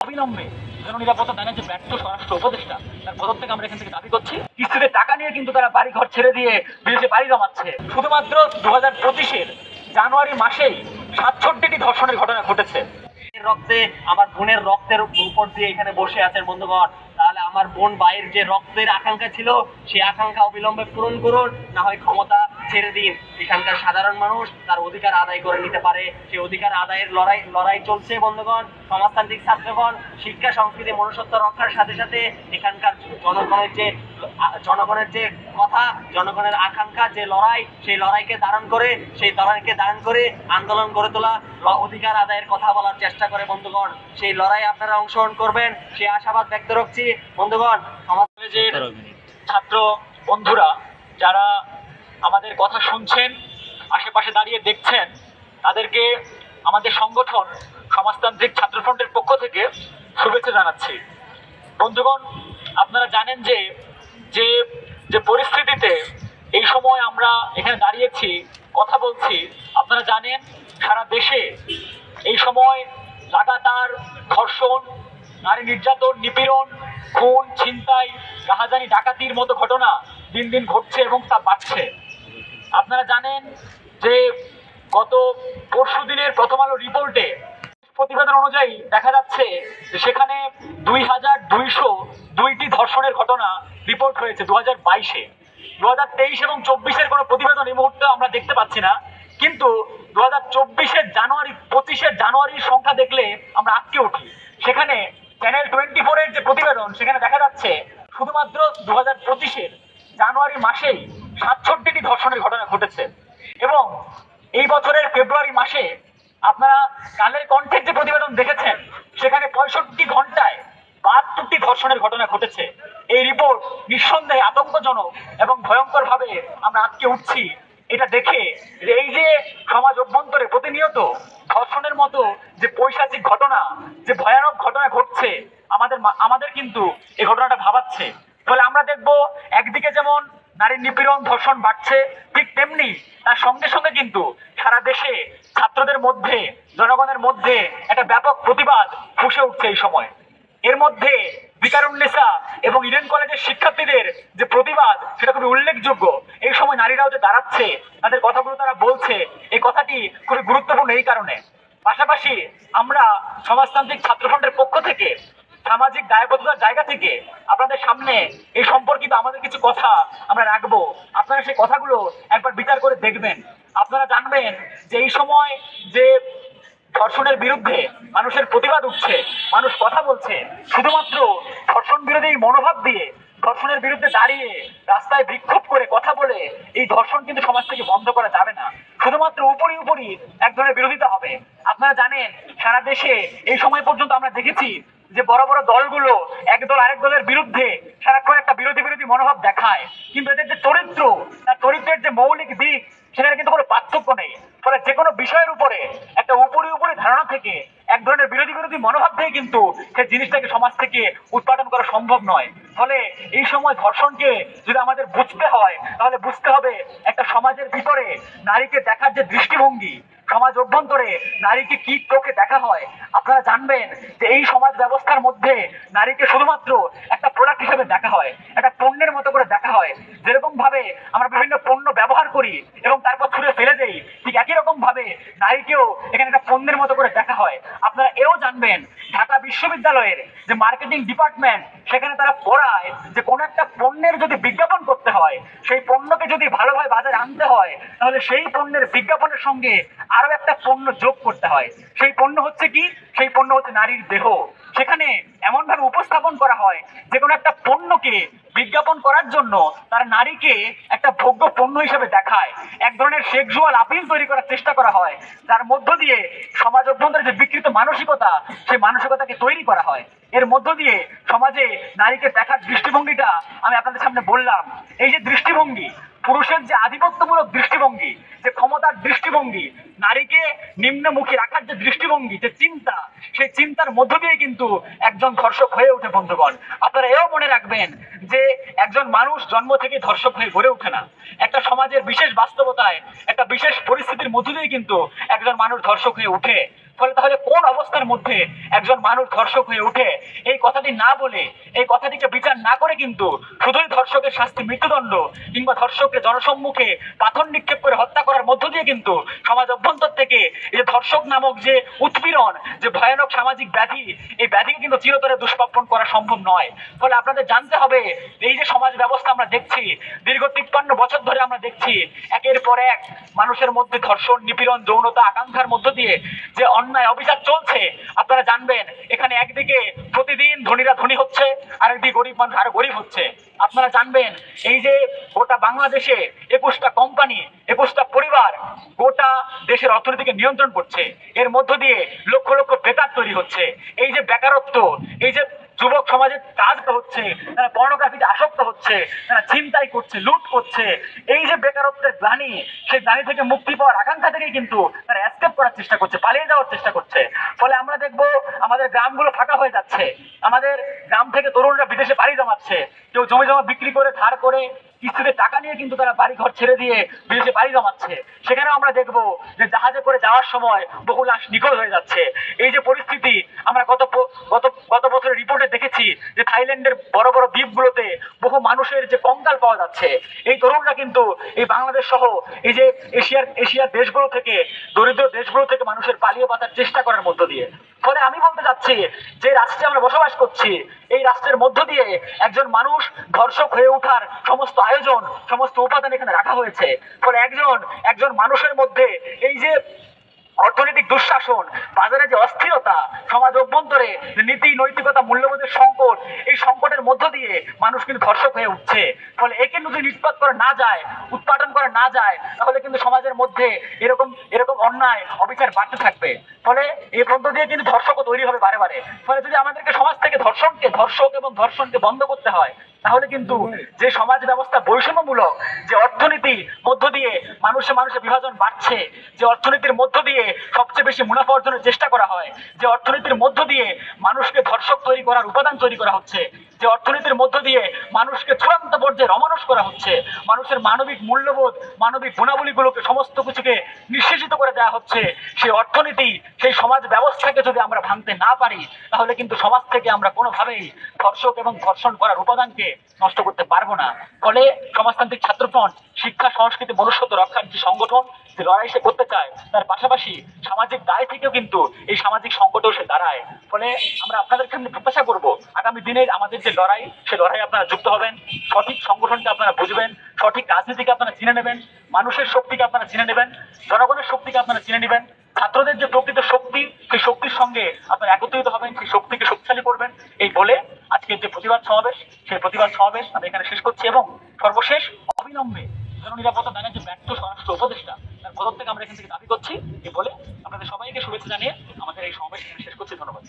অবিলম্বে জননিরাপত্তা দানের যে ব্যর্থ স্বরাষ্ট্র উপদেষ্টা তার পদত্যাগ আমরা এখান থেকে দাবি করছি। কিস্তিতে টাকা নিয়ে কিন্তু তারা বাড়ি ঘর ছেড়ে দিয়ে বিদেশে বাড়ি জমাচ্ছে। শুধুমাত্র 2025-এর জানুয়ারি মাসেই 67টি ধর্ষণের ঘটনা ঘটেছে। রক্তে আমার বোনের রক্তের উপর দিয়ে এখানে বসে আছেন বন্ধুগণ, তাহলে আমার বোন ভাইয়ের যে রক্তের আকাঙ্ক্ষা ছিল সেই আকাঙ্ক্ষা অবিলম্বে পূরণ করুন, না হয় ক্ষমতা ছেড়ে দিন। এখানকার সাধারণ মানুষ তার অধিকার আদায় করে নিতে পারে, সেই অধিকার আদায়ের লড়াই চলছে বন্ধুগণ। সমাজতান্ত্রিক ছাত্রগণ শিক্ষা সংস্কৃতি মনুষ্যত্ব রক্ষার সাথে সাথে এখানকার জনগণের যে কথা, জনগণের আকাঙ্ক্ষা যে লড়াই, সেই লড়াইকে ধারণ করে আন্দোলন গড়ে তোলা, অধিকার আদায়ের কথা বলার চেষ্টা করে বন্ধুগণ। সেই লড়াই আপনারা অংশগ্রহণ করবেন সেই আশাবাদ ব্যক্ত রাখছি বন্ধুগণ। সমাজ কলেজের ছাত্র বন্ধুরা যারা আমাদের কথা শুনছেন, আশেপাশে দাঁড়িয়ে দেখছেন, তাদেরকে আমাদের সংগঠন সমাজতান্ত্রিক ছাত্রফ্রন্টের পক্ষ থেকে শুভেচ্ছা জানাচ্ছি। বন্ধুগণ, আপনারা জানেন যে যে যে পরিস্থিতিতে এই সময় আমরা এখানে দাঁড়িয়েছি, কথা বলছি, আপনারা জানেন সারা দেশে এই সময় লাগাতার ধর্ষণ, নারী নির্যাতন, নিপীড়ন, খুন, ছিনতাই, রাহাজানি, ডাকাতির মতো ঘটনা দিন দিন ঘটছে এবং তা বাড়ছে। আপনারা জানেন যে গত পরশু দিনের প্রথম আলো রিপোর্টে প্রতিবেদন অনুযায়ী দেখা যাচ্ছে যে সেখানে 2202টি ধর্ষণের ঘটনা রিপোর্ট হয়েছে 2022-এ। 2023 এবং 24-এর কোনো প্রতিবেদন এই মুহূর্তে আমরা দেখতে পাচ্ছি না, কিন্তু 2024-এর জানুয়ারি, 25-এর জানুয়ারির সংখ্যা দেখলে আমরা আটকে উঠি। সেখানে চ্যানেল 24-এর যে প্রতিবেদন, সেখানে দেখা যাচ্ছে শুধুমাত্র 2025-এর জানুয়ারি মাসেই 67টি ধর্ষণের ঘটনা ঘটেছে। এবং এই বছরের ফেব্রুয়ারি মাসে আপনারা কালের কণ্ঠের যে প্রতিবেদন দেখেছেন, সেখানে 65 ঘন্টায় 72টি ধর্ষণের ঘটনা ঘটেছে। এই রিপোর্ট নিঃসন্দেহে আতঙ্কজনক এবং ভয়ঙ্কর ভাবে আমরা আটকে উঠছি এটা দেখে। এই যে সমাজ অভ্যন্তরে প্রতিনিয়ত ধর্ষণের মতো যে পৈশাচিক ঘটনা, যে ভয়ানক ঘটনা ঘটছে, আমাদের কিন্তু এই ঘটনাটা ভাবাচ্ছে। ফলে আমরা দেখব একদিকে যেমন নারী নিপীড়ন, ধর্ষণ বাড়ছে, ঠিক তেমনি তার সঙ্গে সঙ্গে কিন্তু সারা দেশে ছাত্রদের মধ্যে, জনগণের মধ্যে একটা ব্যাপক প্রতিবাদ ফুসে উঠছে এই সময়। এর মধ্যে বিকারুন্নেসা এবং ইডেন কলেজের শিক্ষার্থীদের যে প্রতিবাদ, সেটা খুবই উল্লেখযোগ্য। এই সময় নারীরাও যে দাঁড়াচ্ছে, তাদের কথাগুলো তারা বলছে, এই কথাটি খুবই গুরুত্বপূর্ণ এই কারণে। পাশাপাশি আমরা সমাজতান্ত্রিক ছাত্রফ্রন্টের পক্ষ থেকে সামাজিক দায়বদ্ধতার জায়গা থেকে আপনাদের সামনে এই সম্পর্কিত আমাদের কিছু কথা আমরা রাখবো। আপনারা সেই কথাগুলো একবার বিচার করে দেখবেন। আপনারা জানবেন যে এই সময় যে ধর্ষণের বিরুদ্ধে মানুষের প্রতিবাদ উঠছে, মানুষ কথা বলছে, শুধুমাত্র ধর্ষণ বিরোধী মনোভাব দিয়ে, ধর্ষণের বিরুদ্ধে দাঁড়িয়ে রাস্তায় বিক্ষোভ করে কথা বলে এই ধর্ষণ কিন্তু সমাজ থেকে বন্ধ করা যাবে না। শুধুমাত্র উপরি এক ধরনের বিরোধিতা হবে। আপনারা জানেন সারা দেশে এই সময় পর্যন্ত আমরা দেখেছি যে বড় বড় দলগুলো এক দল আরেক দলের বিরুদ্ধে সারাক্ষণ একটা বিরোধী মনোভাব দেখায়, কিন্তু এদের যে চরিত্র, তার চরিত্রের যে মৌলিক দিক, সেখানে কিন্তু কোনো পার্থক্য নেই। ফলে যে কোনো বিষয়ের উপরে একটা উপরি ধারণা থেকে, এক ধরনের বিরোধী মনোভাব থেকে কিন্তু সেই জিনিসটাকে সমাজ থেকে উৎপাদন করা সম্ভব নয়। ফলে এই সময় ধর্ষণকে যদি আমাদের বুঝতে হয়, তাহলে বুঝতে হবে একটা সমাজের ভিতরে নারীকে দেখার যে দৃষ্টিভঙ্গি, সমাজ অভ্যন্তরে নারীকে কি চোখে দেখা হয়। আপনারা জানবেন যে এই সমাজ ব্যবস্থার মধ্যে নারীকে শুধুমাত্র একটা প্রোডাক্ট হিসেবে দেখা হয়, একটা পণ্যের মতো করে দেখা হয়। যেরকম ভাবে আমরা বিভিন্ন পণ্য ব্যবহার করি এবং তারপর ছুঁড়ে ফেলে দেই, ঠিক একই রকম ভাবে নারীকেও এখানে একটা পণ্যের মতো করে দেখা হয়। আপনারা এও জানবেন ঢাকা বিশ্ববিদ্যালয়ের যে মার্কেটিং ডিপার্টমেন্ট, সেখানে তারা পড়ায় যে কোনো একটা পণ্যের যদি বিজ্ঞাপন করতে হয়, সেই পণ্যকে যদি ভালোভাবে বাজারে আনতে হয়, তাহলে সেই পণ্যের বিজ্ঞাপনের সঙ্গে আরো একটা পণ্য যোগ করতে হয়। সেই পণ্য হচ্ছে কি? সেই পণ্য হচ্ছে নারীর দেহ। সেখানে এমন ভাবে উপস্থাপন করা হয় যে কোনো একটা পণ্যকে বিজ্ঞাপন করার জন্য তার নারীকে একটা ভোগ্য পণ্য হিসেবে দেখায়। এক ধরনের সেক্সুয়াল আপিল তৈরি করার চেষ্টা করা হয়, যার মধ্য দিয়ে সমাজ অভ্যন্তরে যে বিকৃত মানসিকতা, সেই মানসিকতাকে তৈরি করা হয়। এর মধ্য দিয়ে সমাজে নারীকে দেখার দৃষ্টিভঙ্গিটা আমি আপনাদের সামনে বললাম। এই যে দৃষ্টিভঙ্গি, পুরুষের যে আধিপত্যমূলক দৃষ্টিভঙ্গি, যে ক্ষমতার দৃষ্টিভঙ্গি, নারীকে নিম্নমুখী রাখার যে দৃষ্টিভঙ্গি, যে চিন্তা, সেই চিন্তার মধ্য দিয়ে কিন্তু একজন ধর্ষক হয়ে ওঠে বন্ধুগণ। আপনারা এও মনে রাখবেন যে একজন মানুষ জন্ম থেকে ধর্ষক হয়ে গড়ে ওঠে না। একটা সমাজের বিশেষ বাস্তবতায়, একটা বিশেষ পরিস্থিতির মধ্য দিয়ে কিন্তু একজন মানুষ ধর্ষক হয়ে ওঠে। ফলে তাহলে কোন অবস্থার মধ্যে একজন মানুষ ধর্ষক হয়ে ওঠে? এই কথাটি না বলে, এই কথাটিকে বিচার না করে কিন্তু শুধুই ধর্ষকের শাস্তি মৃত্যুদণ্ড কিংবা ধর্ষককে জনসম্মুখে পাথর নিক্ষেপ করে হত্যা করার মধ্য দিয়ে কিন্তু সমাজ অভ্যন্তর থেকে এই যে ধর্ষক নামক যে উৎপীড়ন, যে ভয়ানক সামাজিক ব্যাধি, এই ব্যাধিকে কিন্তু চিরতরে দুষ্প্রাপন করা সম্ভব নয়। ফলে আপনাদের জানতে হবে, এই যে সমাজ ব্যবস্থা আমরা দেখছি, দীর্ঘ 53 বছর ধরে আমরা দেখছি একের পর এক মানুষের মধ্যে ধর্ষণ, নিপীড়ন, যৌনতা, আকাঙ্ক্ষার মধ্য দিয়ে যে অন্যায় অবিচার চলছে। আপনারা জানবেন এখানে একদিকে প্রতিদিন ধনীরা ধনী হচ্ছে, আরেকদিকে গরিব মানুষ আরো গরিব হচ্ছে। আপনারা জানবেন এই যে গোটা বাংলাদেশে 21টা কোম্পানি, 21টা পরিবার গোটা দেশের অর্থনীতিকে নিয়ন্ত্রণ করছে। এর মধ্য দিয়ে লক্ষ লক্ষ বেকার তৈরি হচ্ছে। এই যে বেকারত্ব, এই যে যুবক সমাজের কাজ হচ্ছে, তারা পর্নোগ্রাফিতে আসক্ত হচ্ছে, তারা ছিনতাই করছে, লুট করছে। এই যে বেকারত্বের গ্লানি, সেই গ্লানি থেকে মুক্তি পাওয়ার আকাঙ্ক্ষা থেকেই কিন্তু তারা এস্কেপ করার চেষ্টা করছে, পালিয়ে যাওয়ার চেষ্টা করছে। ফলে আমরা দেখবো আমাদের গ্রামগুলো ফাঁকা হয়ে যাচ্ছে, আমাদের গ্রাম থেকে তরুণরা বিদেশে পাড়ি জমাচ্ছে, কেউ জমি জমা বিক্রি করে, ধার করে, কিস্তিতে টাকা নিয়ে কিন্তু তারা বাড়ি ঘর ছেড়ে দিয়ে বিদেশে পাড়ি জমাচ্ছে। সেখানেও আমরা দেখবো যে জাহাজে করে যাওয়ার সময় বহু লাশ নিখোঁজ হয়ে যাচ্ছে। এই যে পরিস্থিতি আমরা গত বছরের রিপোর্টে দেখেছি যে থাইল্যান্ডের বড় বড় দ্বীপগুলোতে বহু মানুষের যে কঙ্কাল পাওয়া যাচ্ছে। এই তরুণরা কিন্তু এই বাংলাদেশ সহ এই যে এশিয়ার দেশগুলো থেকে, দরিদ্র দেশগুলো থেকে মানুষের পালিয়ে বাঁচার চেষ্টা করার মধ্য দিয়ে। ফলে আমি বলতে চাচ্ছি, যে রাষ্ট্রে আমরা বসবাস করছি, এই রাষ্ট্রের মধ্য দিয়ে একজন মানুষ ধর্ষক হয়ে ওঠার সমস্ত আয়োজন, সমস্ত উপাদান এখানে রাখা হয়েছে। ফলে একজন মানুষের মধ্যে এই যে অর্থনৈতিক দুঃশাসন, বাজারে যে অস্থিরতা, সমাজ অভ্যন্তরে নীতি নৈতিকতা মূল্যবোধের সংকট, এই সংকটের মধ্য দিয়ে মানুষ কিন্তু ধর্ষক হয়ে উঠছে। ফলে একে যদি নিষ্পাত করা না যায়, উৎপাদন করা না যায়, তাহলে কিন্তু সমাজের মধ্যে এরকম অন্যায় অবিচার বাড়তে থাকবে। ফলে এই মধ্য দিয়ে কিন্তু ধর্ষকও তৈরি হবে বারে বারে। ফলে যদি আমাদেরকে সমাজ থেকে ধর্ষক এবং ধর্ষণকে বন্ধ করতে হয়, তাহলে কিন্তু যে সমাজ ব্যবস্থা বৈষম্যমূলক, যে অর্থনীতির মধ্য দিয়ে মানুষে বিভাজন বাড়ছে, যে অর্থনীতির মধ্য দিয়ে সবচেয়ে বেশি মুনাফা অর্জনের চেষ্টা করা হয়, যে অর্থনীতির মধ্য দিয়ে মানুষকে ধর্ষক তৈরি করার উপাদান তৈরি করা হচ্ছে, যে অর্থনীতির মধ্য দিয়ে মানুষকে চূড়ান্ত পর্যায়ে অমানুষ করা হচ্ছে, মানুষের মানবিক মূল্যবোধ, মানবিক গুণাবলীগুলোকে সমস্ত কিছুকে নিঃশেষিত করে দেওয়া হচ্ছে, সেই অর্থনীতি, সেই সমাজ ব্যবস্থাকে যদি আমরা ভাঙতে না পারি, তাহলে কিন্তু সমাজ থেকে আমরা কোনোভাবেই ধর্ষক এবং ধর্ষণ করার উপাদানকে নষ্ট করতে পারবো না। ফলে সমাজতান্ত্রিক ছাত্রফ্রন্ট শিক্ষা, সংস্কৃতি, মনুষ্যত্ব রক্ষার যে সংগঠন, যে লড়াই সে করতে চায়, তার পাশাপাশি সামাজিক দায় থেকেও কিন্তু এই সামাজিক সংকটেও সে দাঁড়ায়। ফলে আমরা আপনাদের সামনে প্রত্যাশা করবো, আগামী দিনের আমাদের যে লড়াই, সে লড়াই আপনারা যুক্ত হবেন, সঠিক সংগঠনকে আপনারা বুঝবেন, সঠিক রাজনীতিকে আপনারা চিনে নেবেন, মানুষের শক্তিকে আপনারা চিনে নেবেন, জনগণের শক্তিকে আপনারা চিনে নেবেন, ছাত্রদের যে প্রকৃত শক্তি, সেই শক্তির সঙ্গে আপনারা একত্রিত হবেন, সেই শক্তিকে শক্তিশালী করবেন। এই বলে আজকের যে প্রতিবাদ সমাবেশ, সেই প্রতিবাদ সমাবেশ আমি এখানে শেষ করছি এবং সর্বশেষ অবিলম্বে জননিরাপত্তা দানের যে ব্যর্থ স্বরাষ্ট্র উপদেষ্টা, তার পদত্যাগ আমরা এখান থেকে দাবি করছি। এই বলে আপনাদের সবাইকে শুভেচ্ছা জানিয়ে আমাদের এই সমাবেশ এখানে শেষ করছি। ধন্যবাদ।